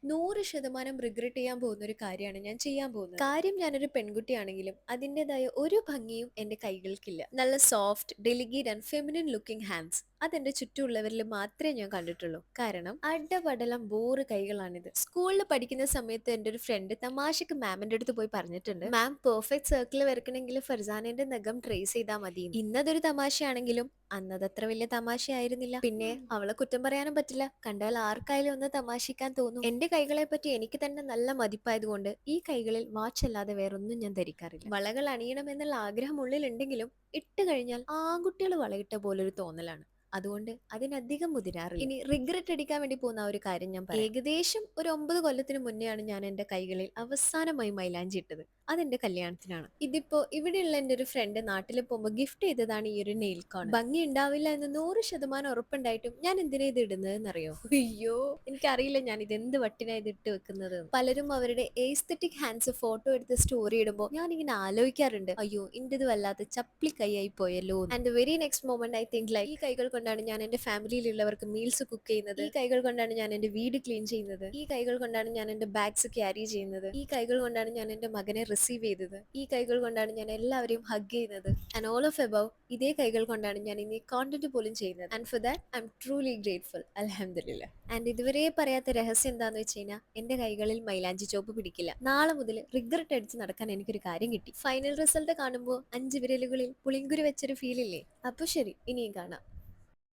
100% regret ചെയ്യാൻ പോകുന്ന ഒരു കാര്യമാണ് ഞാൻ ചെയ്യാൻ പോകുന്നത്. കാര്യം ഞാനൊരു പെൺകുട്ടിയാണെങ്കിലും അതിൻ്റെതായ ഒരു ഭംഗിയും എന്റെ കൈകൾക്കില്ല. നല്ല soft, delegate and feminine looking hands അതെന്റെ ചുറ്റുമുള്ളവരിൽ മാത്രമേ ഞാൻ കണ്ടിട്ടുള്ളൂ. കാരണം അഡപടലം ബോറ് കൈകളാണിത്. സ്കൂളിൽ പഠിക്കുന്ന സമയത്ത് എൻ്റെ ഒരു ഫ്രണ്ട് തമാശക്ക് മാമിന്റെ അടുത്ത് പോയി പറഞ്ഞിട്ടുണ്ട്, മാം പെർഫെക്റ്റ് സർക്കിൾ വരക്കണമെങ്കിൽ ഫർസാനന്റെ നഖം ട്രേസ് ചെയ്താൽ മതി. ഇന്നതൊരു തമാശയാണെങ്കിലും അന്നതത്ര വലിയ തമാശയായിരുന്നില്ല. പിന്നെ അവളെ കുറ്റം പറയാനും പറ്റില്ല. കണ്ടാൽ ആർക്കായാലും ഒന്ന് തമാശിക്കാൻ തോന്നും. എന്റെ കൈകളെ പറ്റി എനിക്ക് തന്നെ നല്ല മതിപ്പായതുകൊണ്ട് ഈ കൈകളിൽ വാച്ച് അല്ലാതെ വേറൊന്നും ഞാൻ ധരിക്കാറില്ല. വളകൾ അണിയണമെന്നുള്ള ആഗ്രഹം ഉള്ളിലുണ്ടെങ്കിലും ഇട്ട് കഴിഞ്ഞാൽ ആൺകുട്ടികൾ വളയിട്ട പോലൊരു തോന്നലാണ്. അതുകൊണ്ട് അതിനധികം മുതിരാറില്ല. ഇനി റിഗ്രറ്റ് അടിക്കാൻ വേണ്ടി പോകുന്ന ആ ഒരു കാര്യം ഞാൻ പറയാം. ഏകദേശം ഒരു 9 കൊല്ലത്തിന് മുന്നെയാണ് ഞാൻ എന്റെ കൈകളിൽ അവസാനമായി മൈലാഞ്ചി ഇട്ടത്. അതെന്റെ കല്യാണത്തിനാണ്. ഇതിപ്പോ ഇവിടെയുള്ള എന്റെ ഒരു ഫ്രണ്ട് നാട്ടിൽ പോകുമ്പോൾ ഗിഫ്റ്റ് ചെയ്തതാണ് ഈ ഒരു നെയിൽ കോൺ. ഭംഗി ഉണ്ടാവില്ല എന്ന് 100% ഉറപ്പുണ്ടായിട്ടും ഞാൻ എന്തിനാ ഇത് ഇടുന്നതെന്ന് അറിയോ? അയ്യോ, എനിക്കറിയില്ല ഞാൻ ഇത് എന്ത് വട്ടിനാ ഇത് ഇട്ട് വെക്കുന്നത്. പലരും അവരുടെ എസ്തെറ്റിക് ഹാൻഡ്സ് ഫോട്ടോ എടുത്ത് സ്റ്റോറി ഇടുമ്പോൾ ഞാൻ ഇങ്ങനെ ആലോചിക്കാറുണ്ട്, അയ്യോ ഇന്റേത് വല്ലാത്ത ചപ്പിളി കൈയായി പോയല്ലോ. And the very next moment I think like, ഈ കൈകൾ കൊണ്ടാണ് ഞാൻ എന്റെ ഫാമിലിയിലുള്ളവർക്ക് മീൽസ് കുക്ക് ചെയ്യുന്നത്. ഈ കൈകൾ കൊണ്ടാണ് ഞാൻ എന്റെ വീട് ക്ലീൻ ചെയ്യുന്നത്. ഈ കൈകൾ കൊണ്ടാണ് ഞാൻ എന്റെ ബാഗ്സ് ക്യാരി ചെയ്യുന്നത്. ഈ കൈകൾ കൊണ്ടാണ് ഞാൻ എന്റെ മകനെ റിസീവ് ചെയ്തത്. ഈ കൈകൾ കൊണ്ടാണ് ഞാൻ എല്ലാവരെയും ഹഗ് ചെയ്യുന്നത്. ആൻഡ് ഓൾ ഓഫ് എബവ് ഇതേ കൈകൾ കൊണ്ടാണ് ഞാൻ ഇനി കോണ്ടന്റ് പോലും ചെയ്യുന്നത്. And for that I M truly grateful, അൽഹംദുലില്ലാ. ആൻഡ് ഇതുവരെ പറയാത്ത രഹസ്യം എന്താന്ന് വെച്ച് കഴിഞ്ഞാൽ എന്റെ കൈകളിൽ മൈലാഞ്ചി ചോപ്പ് പിടിക്കില്ല. നാളെ മുതൽ റിഗ്രറ്റ് അടിച്ച് നടക്കാൻ എനിക്കൊരു കാര്യം കിട്ടി. ഫൈനൽ റിസൾട്ട് കാണുമ്പോൾ 5 വിരലുകളിൽ പുളിങ്കുരു വെച്ചൊരു ഫീൽ ഇല്ലേ? അപ്പൊ ശരി, ഇനിയും കാണാം.